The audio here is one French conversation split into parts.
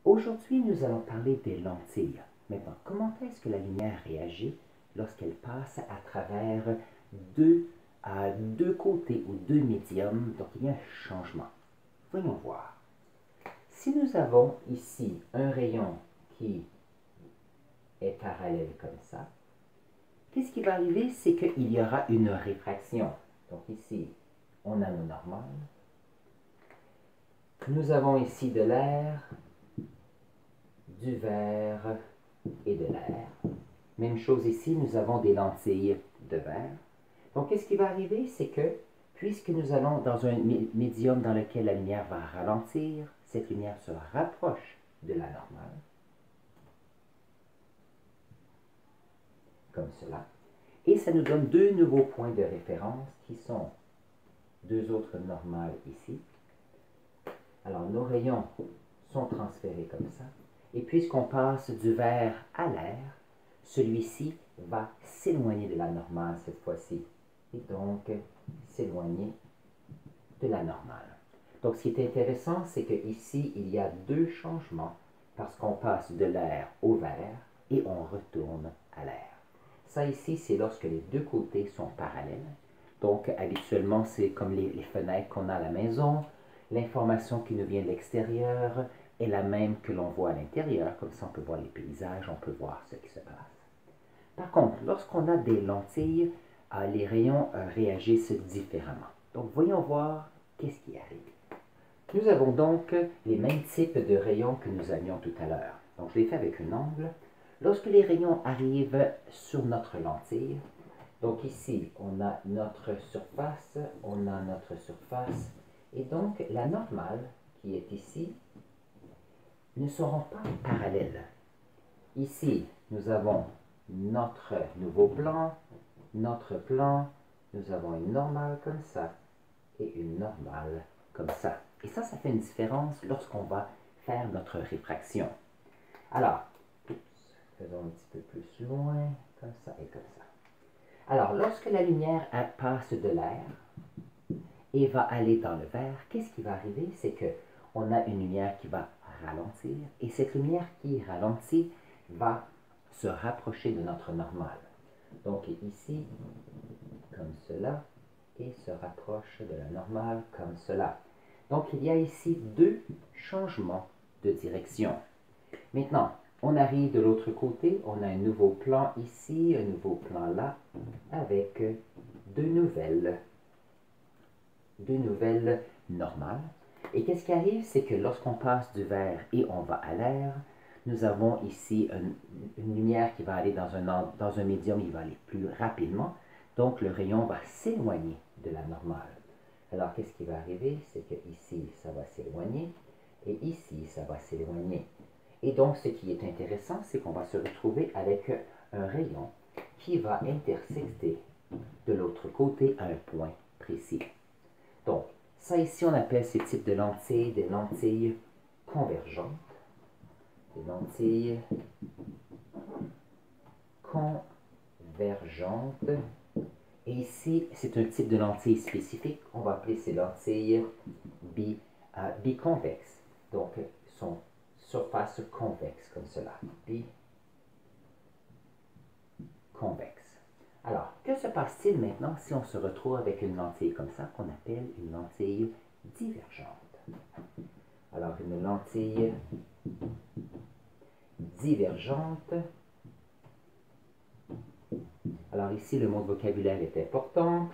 Aujourd'hui, nous allons parler des lentilles. Maintenant, comment est-ce que la lumière réagit lorsqu'elle passe à travers deux côtés ou deux médiums? Donc, il y a un changement. Voyons voir. Si nous avons ici un rayon qui est parallèle comme ça, qu'est-ce qui va arriver? C'est qu'il y aura une réfraction. Donc ici, on a nos normales. Nous avons ici de l'air, du verre et de l'air. Même chose ici, nous avons des lentilles de verre. Donc, qu'est-ce qui va arriver? C'est que, puisque nous allons dans un médium dans lequel la lumière va ralentir, cette lumière se rapproche de la normale, comme cela. Et ça nous donne deux nouveaux points de référence qui sont deux autres normales ici. Alors, nos rayons sont transférés comme ça. Et puisqu'on passe du verre à l'air, celui-ci va s'éloigner de la normale cette fois-ci. Et donc, s'éloigner de la normale. Donc, ce qui est intéressant, c'est qu'ici, il y a deux changements parce qu'on passe de l'air au verre et on retourne à l'air. Ça ici, c'est lorsque les deux côtés sont parallèles. Donc, habituellement, c'est comme les fenêtres qu'on a à la maison. L'information qui nous vient de l'extérieur est la même que l'on voit à l'intérieur. Comme ça, on peut voir les paysages, on peut voir ce qui se passe. Par contre, lorsqu'on a des lentilles, les rayons réagissent différemment. Donc, voyons voir qu'est-ce qui arrive. Nous avons donc les mêmes types de rayons que nous avions tout à l'heure. Donc, je l'ai fait avec un angle. Lorsque les rayons arrivent sur notre lentille, donc ici, on a notre surface, et donc la normale qui est ici ne seront pas parallèles. Ici, nous avons notre nouveau plan, nous avons une normale comme ça et une normale comme ça. Et ça fait une différence lorsqu'on va faire notre réfraction. Alors, faisons un petit peu plus loin, comme ça et comme ça. Alors, lorsque la lumière passe de l'air et va aller dans le verre, qu'est-ce qui va arriver? C'est qu'on a une lumière qui va ralentir et cette lumière qui ralentit va se rapprocher de notre normale. Donc ici, comme cela, et se rapproche de la normale comme cela. Donc il y a ici deux changements de direction. Maintenant, on arrive de l'autre côté, on a un nouveau plan ici, un nouveau plan là, avec deux nouvelles normales. Et qu'est-ce qui arrive? C'est que lorsqu'on passe du verre et on va à l'air, nous avons ici une lumière qui va aller dans un médium, il va aller plus rapidement. Donc, le rayon va s'éloigner de la normale. Alors, qu'est-ce qui va arriver? C'est que ici, ça va s'éloigner et ici, ça va s'éloigner. Et donc, ce qui est intéressant, c'est qu'on va se retrouver avec un rayon qui va intersecter de l'autre côté à un point précis. Donc, ça ici, on appelle ces types de lentilles des lentilles convergentes. Des lentilles convergentes. Et ici, c'est un type de lentille spécifique. On va appeler ces lentilles biconvexes. Donc, son surface convexe, comme cela. Biconvexe. Alors, que se passe-t-il maintenant si on se retrouve avec une lentille comme ça, qu'on appelle une lentille divergente? Alors, une lentille divergente. Alors ici, le mot de vocabulaire est important.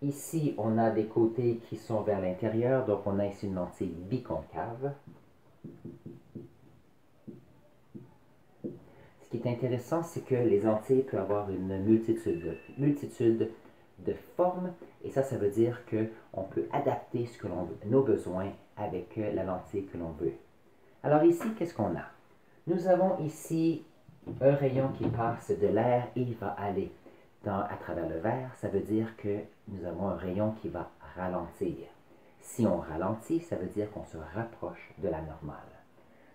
Ici, on a des côtés qui sont vers l'intérieur, donc on a ici une lentille biconcave. Ce qui est intéressant, c'est que les lentilles peuvent avoir une multitude de formes, et ça veut dire qu'on peut adapter nos besoins avec la lentille que l'on veut. Alors ici, qu'est-ce qu'on a? Nous avons ici un rayon qui passe de l'air et il va aller à travers le verre. Ça veut dire que nous avons un rayon qui va ralentir. Si on ralentit, ça veut dire qu'on se rapproche de la normale.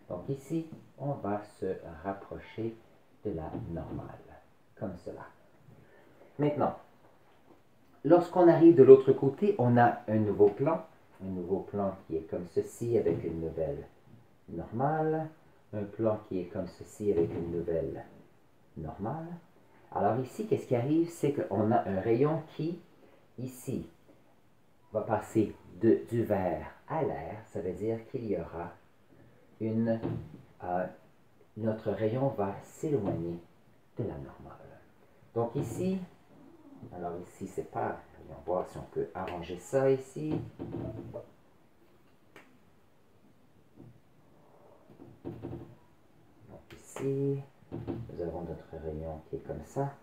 Donc ici, on va se rapprocher de la normale, comme cela. Maintenant, lorsqu'on arrive de l'autre côté, on a un nouveau plan qui est comme ceci avec une nouvelle normale. un plan qui est comme ceci avec une nouvelle normale. Alors ici, qu'est-ce qui arrive? C'est qu'on a un rayon qui, ici, va passer du vert à l'air. Ça veut dire qu'il y aura notre rayon va s'éloigner de la normale. Donc ici, alors ici, c'est pas, on va voir si on peut arranger ça ici. Donc ici, nous avons notre rayon qui est comme ça.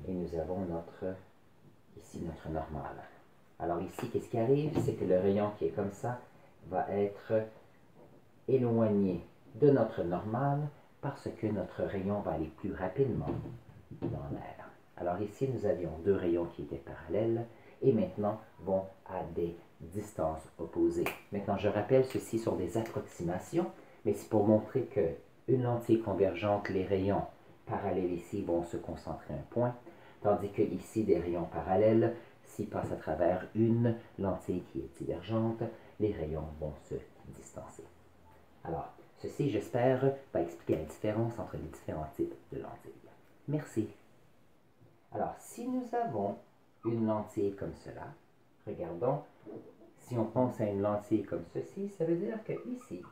Et nous avons ici notre normale. Alors ici, qu'est-ce qui arrive? C'est que le rayon qui est comme ça va être éloigné de notre normale parce que notre rayon va aller plus rapidement dans l'air. Alors ici, nous avions deux rayons qui étaient parallèles et maintenant vont à des distances opposées. Maintenant, je rappelle, ceci sont des approximations, mais c'est pour montrer que une lentille convergente, les rayons parallèles ici vont se concentrer à un point, tandis que ici, des rayons parallèles, s'ils passent à travers une lentille qui est divergente, les rayons vont se distancer. Alors, ceci, j'espère, va expliquer la différence entre les différents types de lentilles. Merci. Alors, si nous avons une lentille comme cela, regardons, si on pense à une lentille comme ceci, ça veut dire que ici,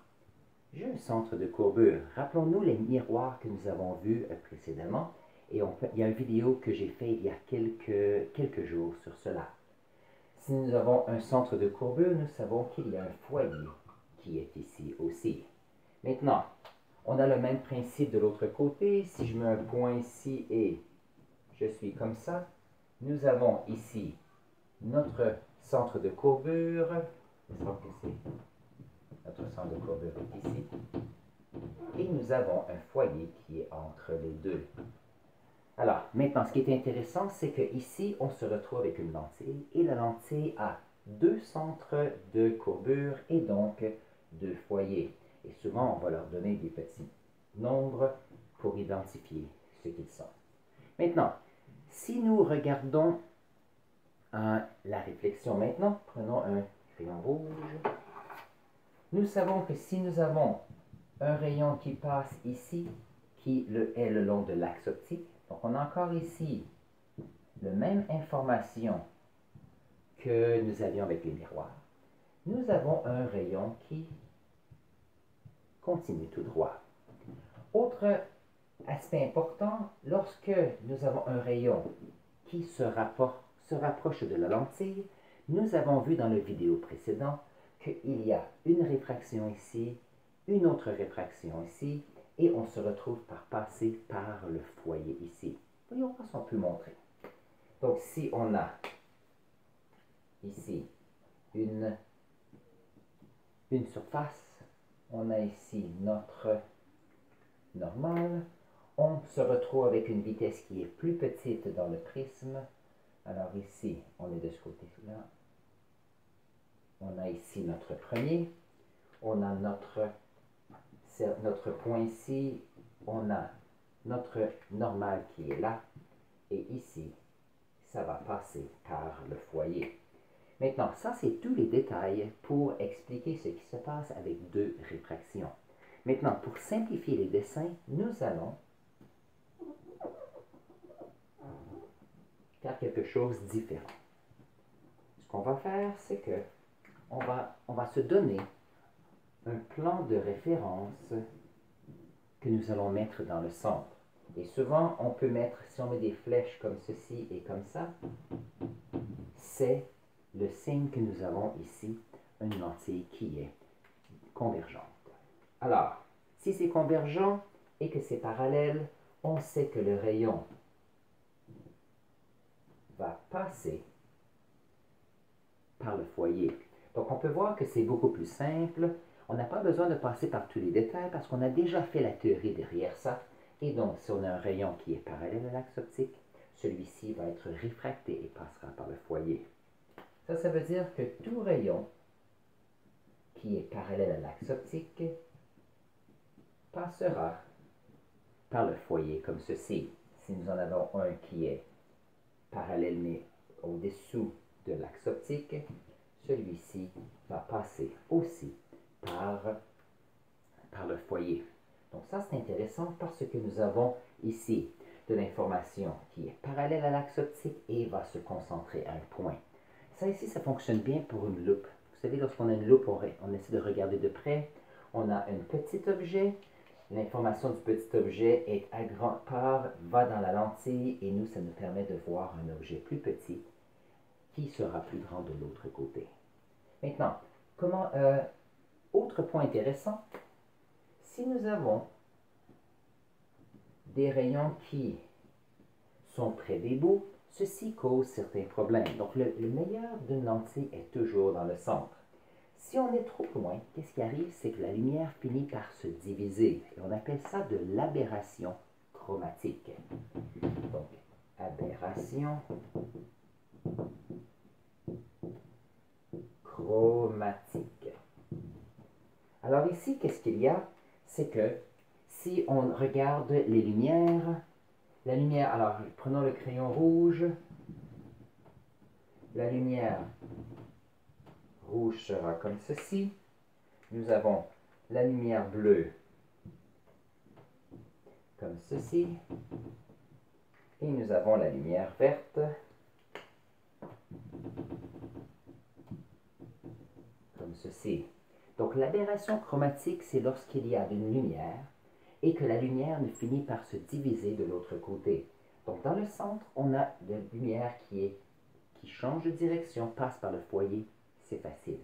j'ai un centre de courbure. Rappelons-nous les miroirs que nous avons vus précédemment, et il y a une vidéo que j'ai faite il y a quelques jours sur cela. Si nous avons un centre de courbure, nous savons qu'il y a un foyer qui est ici aussi. Maintenant, on a le même principe de l'autre côté. Si je mets un point ici et je suis comme ça, nous avons ici notre centre de courbure. Notre centre de courbure est ici. Et nous avons un foyer qui est entre les deux. Alors, maintenant, ce qui est intéressant, c'est qu'ici, on se retrouve avec une lentille. Et la lentille a deux centres de courbure et donc deux foyers. Et souvent, on va leur donner des petits nombres pour identifier ce qu'ils sont. Maintenant, si nous regardons la réflexion maintenant, prenons un crayon rouge. Nous savons que si nous avons un rayon qui passe ici, qui est le long de l'axe optique, donc on a encore ici la même information que nous avions avec les miroirs. Nous avons un rayon qui continue tout droit. Autre aspect important, lorsque nous avons un rayon qui se rapproche de la lentille, nous avons vu dans la vidéo précédente qu'il y a une réfraction ici, une autre réfraction ici, et on se retrouve par passer par le foyer ici. Voyons voir si on peut montrer. Donc si on a ici une surface, on a ici notre normale, on se retrouve avec une vitesse qui est plus petite dans le prisme. Alors ici, on est de ce côté-là. On a ici notre premier. On a notre point ici. On a notre normale qui est là. Et ici, ça va passer par le foyer. Maintenant, ça, c'est tous les détails pour expliquer ce qui se passe avec deux réfractions. Maintenant, pour simplifier les dessins, nous allons faire quelque chose de différent. Ce qu'on va faire, c'est que on va se donner un plan de référence que nous allons mettre dans le centre. Et souvent, on peut mettre, si on met des flèches comme ceci et comme ça, c'est le signe que nous avons ici, une lentille qui est convergente. Alors, si c'est convergent et que c'est parallèle, on sait que le rayon va passer par le foyer. Donc, on peut voir que c'est beaucoup plus simple. On n'a pas besoin de passer par tous les détails parce qu'on a déjà fait la théorie derrière ça. Et donc, si on a un rayon qui est parallèle à l'axe optique, celui-ci va être réfracté et passera par le foyer. Ça veut dire que tout rayon qui est parallèle à l'axe optique passera par le foyer comme ceci. Si nous en avons un qui est parallèle mais au-dessous de l'axe optique, celui-ci va passer aussi par le foyer. Donc ça, c'est intéressant parce que nous avons ici de l'information qui est parallèle à l'axe optique et va se concentrer à un point. Ça ici, ça fonctionne bien pour une loupe. Vous savez, lorsqu'on a une loupe, on essaie de regarder de près. On a un petit objet. L'information du petit objet est à grande part, va dans la lentille et nous, ça nous permet de voir un objet plus petit qui sera plus grand de l'autre côté. Maintenant, autre point intéressant, si nous avons des rayons qui sont près des bouts, ceci cause certains problèmes. Donc, le meilleur d'une lentille est toujours dans le centre. Si on est trop loin, qu'est-ce qui arrive? C'est que la lumière finit par se diviser. Et on appelle ça de l'aberration chromatique. Donc, aberration chromatique. Alors ici, qu'est-ce qu'il y a? C'est que si on regarde les lumières, la lumière, alors prenons le crayon rouge, la lumière rouge sera comme ceci. Nous avons la lumière bleue comme ceci. Et nous avons la lumière verte comme ceci. Donc l'aberration chromatique, c'est lorsqu'il y a une lumière et que la lumière ne finit par se diviser de l'autre côté. Donc dans le centre, on a de la lumière qui change de direction, passe par le foyer, c'est facile.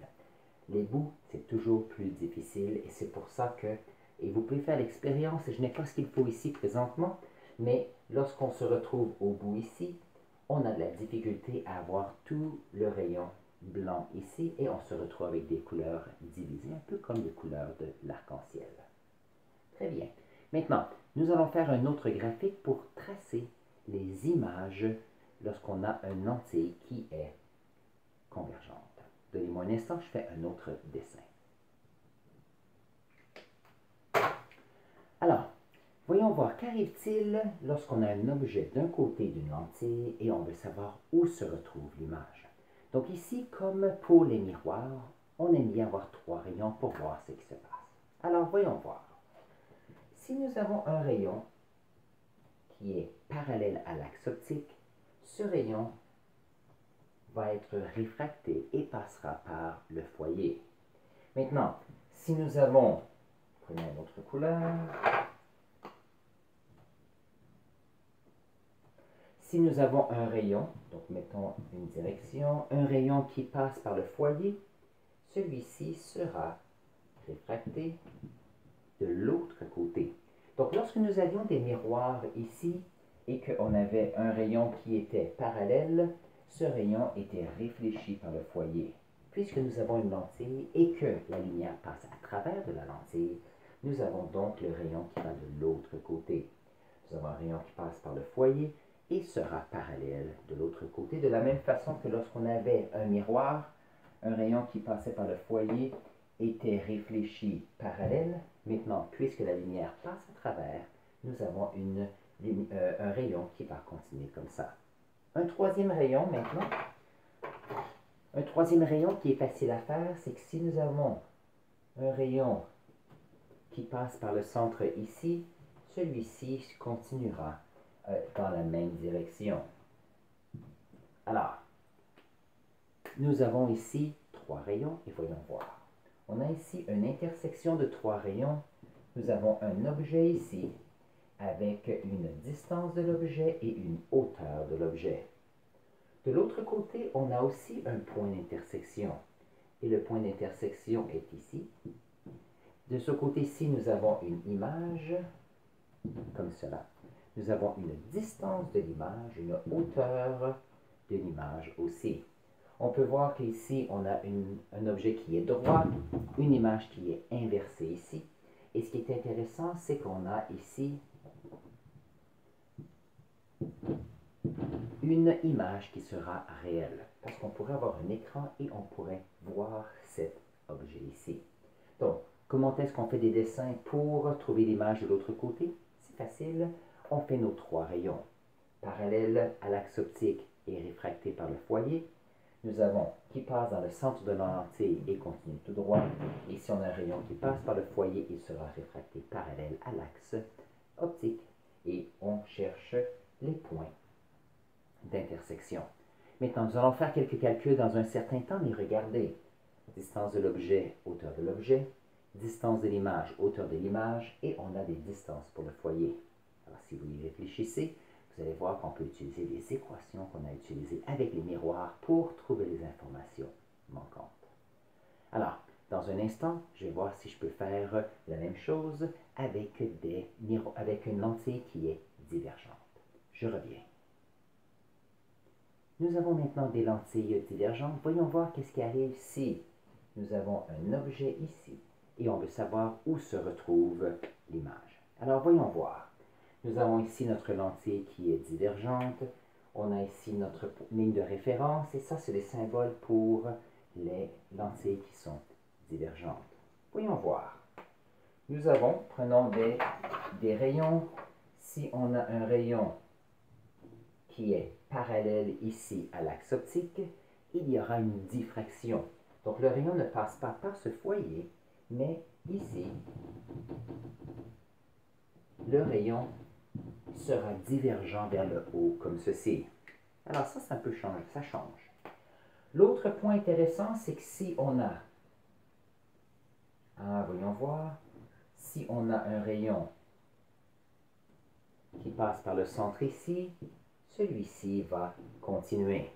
Les bouts, c'est toujours plus difficile et c'est pour ça que, et vous pouvez faire l'expérience, et je n'ai pas ce qu'il faut ici présentement, mais lorsqu'on se retrouve au bout ici, on a de la difficulté à avoir tout le rayon blanc ici et on se retrouve avec des couleurs divisées, un peu comme les couleurs de l'arc-en-ciel. Très bien. Maintenant, nous allons faire un autre graphique pour tracer les images lorsqu'on a une lentille qui est convergente. Donnez-moi un instant, je fais un autre dessin. Alors, voyons voir, qu'arrive-t-il lorsqu'on a un objet d'un côté d'une lentille et on veut savoir où se retrouve l'image. Donc ici, comme pour les miroirs, on aime bien avoir 3 rayons pour voir ce qui se passe. Alors, voyons voir. Si nous avons un rayon qui est parallèle à l'axe optique, ce rayon va être réfracté et passera par le foyer. Maintenant, si nous avons, prenons une autre couleur, si nous avons un rayon, donc mettons une direction, un rayon qui passe par le foyer, celui-ci sera réfracté de l'autre côté. Donc lorsque nous avions des miroirs ici et qu'on avait un rayon qui était parallèle, ce rayon était réfléchi par le foyer. Puisque nous avons une lentille et que la lumière passe à travers de la lentille, nous avons donc le rayon qui va de l'autre côté. Nous avons un rayon qui passe par le foyer et sera parallèle de l'autre côté. De la même façon que lorsqu'on avait un miroir, un rayon qui passait par le foyer était réfléchi parallèle. Maintenant, puisque la lumière passe à travers, nous avons un rayon qui va continuer comme ça. Un troisième rayon maintenant. Un troisième rayon qui est facile à faire, c'est que si nous avons un rayon qui passe par le centre ici, celui-ci continuera dans la même direction. Alors, nous avons ici 3 rayons et voyons voir. On a ici une intersection de 3 rayons. Nous avons un objet ici avec une distance de l'objet et une hauteur de l'objet. De l'autre côté, on a aussi un point d'intersection. Et le point d'intersection est ici. De ce côté-ci, nous avons une image, comme cela. Nous avons une distance de l'image, une hauteur de l'image aussi. On peut voir qu'ici, on a un objet qui est droit, une image qui est inversée ici. Et ce qui est intéressant, c'est qu'on a ici une image qui sera réelle. Parce qu'on pourrait avoir un écran et on pourrait voir cet objet ici. Donc, comment est-ce qu'on fait des dessins pour trouver l'image de l'autre côté? C'est facile. On fait nos 3 rayons. Parallèle à l'axe optique et réfracté par le foyer. nous avons qui passe dans le centre de la lentille et continue tout droit. Et si on a un rayon qui passe par le foyer, il sera réfracté parallèle à l'axe optique. Et on cherche les points d'intersection. Maintenant, nous allons faire quelques calculs dans un certain temps, mais regardez. Distance de l'objet, hauteur de l'objet, distance de l'image, hauteur de l'image, et on a des distances pour le foyer. Alors, si vous y réfléchissez, vous allez voir qu'on peut utiliser les équations qu'on a utilisées avec les miroirs pour trouver les informations manquantes. Alors, dans un instant, je vais voir si je peux faire la même chose avec une lentille qui est divergente. Je reviens. Nous avons maintenant des lentilles divergentes. Voyons voir qu'est-ce qui arrive si nous avons un objet ici et on veut savoir où se retrouve l'image. Alors, voyons voir. Nous avons ici notre lentille qui est divergente. On a ici notre ligne de référence et ça, c'est les symboles pour les lentilles qui sont divergentes. Voyons voir. Nous avons, prenons des rayons. Si on a un rayon qui est parallèle ici à l'axe optique, il y aura une diffraction. Donc le rayon ne passe pas par ce foyer, mais ici, le rayon sera divergent vers le haut, comme ceci. Alors ça peut changer, ça change. L'autre point intéressant, c'est que si on a, voyons voir, si on a un rayon qui passe par le centre ici, celui-ci va continuer.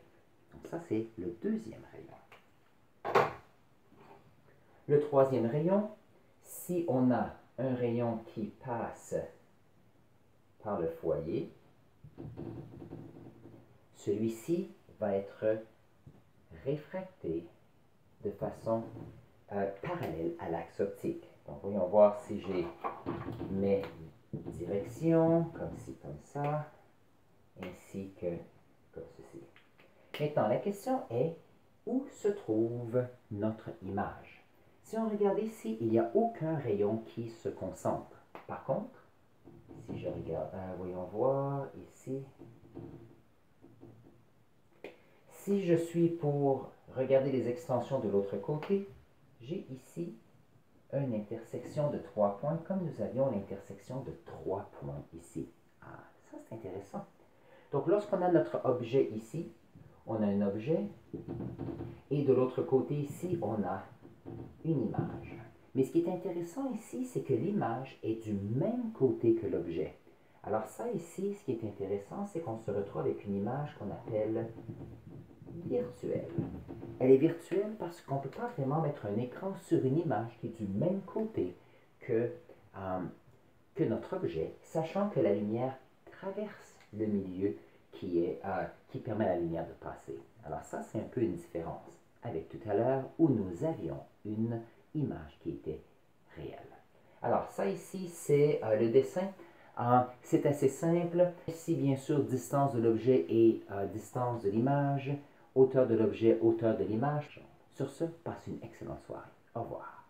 Donc ça, c'est le deuxième rayon. Le troisième rayon, si on a un rayon qui passe par le foyer, celui-ci va être réfracté de façon parallèle à l'axe optique. Donc, voyons voir si j'ai mes directions, comme ci, comme ça, ainsi que comme ceci. Maintenant, la question est, où se trouve notre image? Si on regarde ici, il n'y a aucun rayon qui se concentre. Par contre, si je regarde, voyons voir ici, si je suis pour regarder les extensions de l'autre côté, j'ai ici une intersection de 3 points, comme nous avions l'intersection de 3 points ici. Ah, ça c'est intéressant. Donc lorsqu'on a notre objet ici, on a un objet, et de l'autre côté ici, on a une image. Mais ce qui est intéressant ici, c'est que l'image est du même côté que l'objet. Alors ça ici, ce qui est intéressant, c'est qu'on se retrouve avec une image qu'on appelle virtuelle. Elle est virtuelle parce qu'on ne peut pas vraiment mettre un écran sur une image qui est du même côté que notre objet, sachant que la lumière traverse le milieu qui permet à la lumière de passer. Alors ça, c'est un peu une différence avec tout à l'heure où nous avions une image qui était réelle. Alors ça ici, c'est le dessin. C'est assez simple. Ici, bien sûr, distance de l'objet et distance de l'image, hauteur de l'objet, hauteur de l'image. Sur ce, passe une excellente soirée. Au revoir.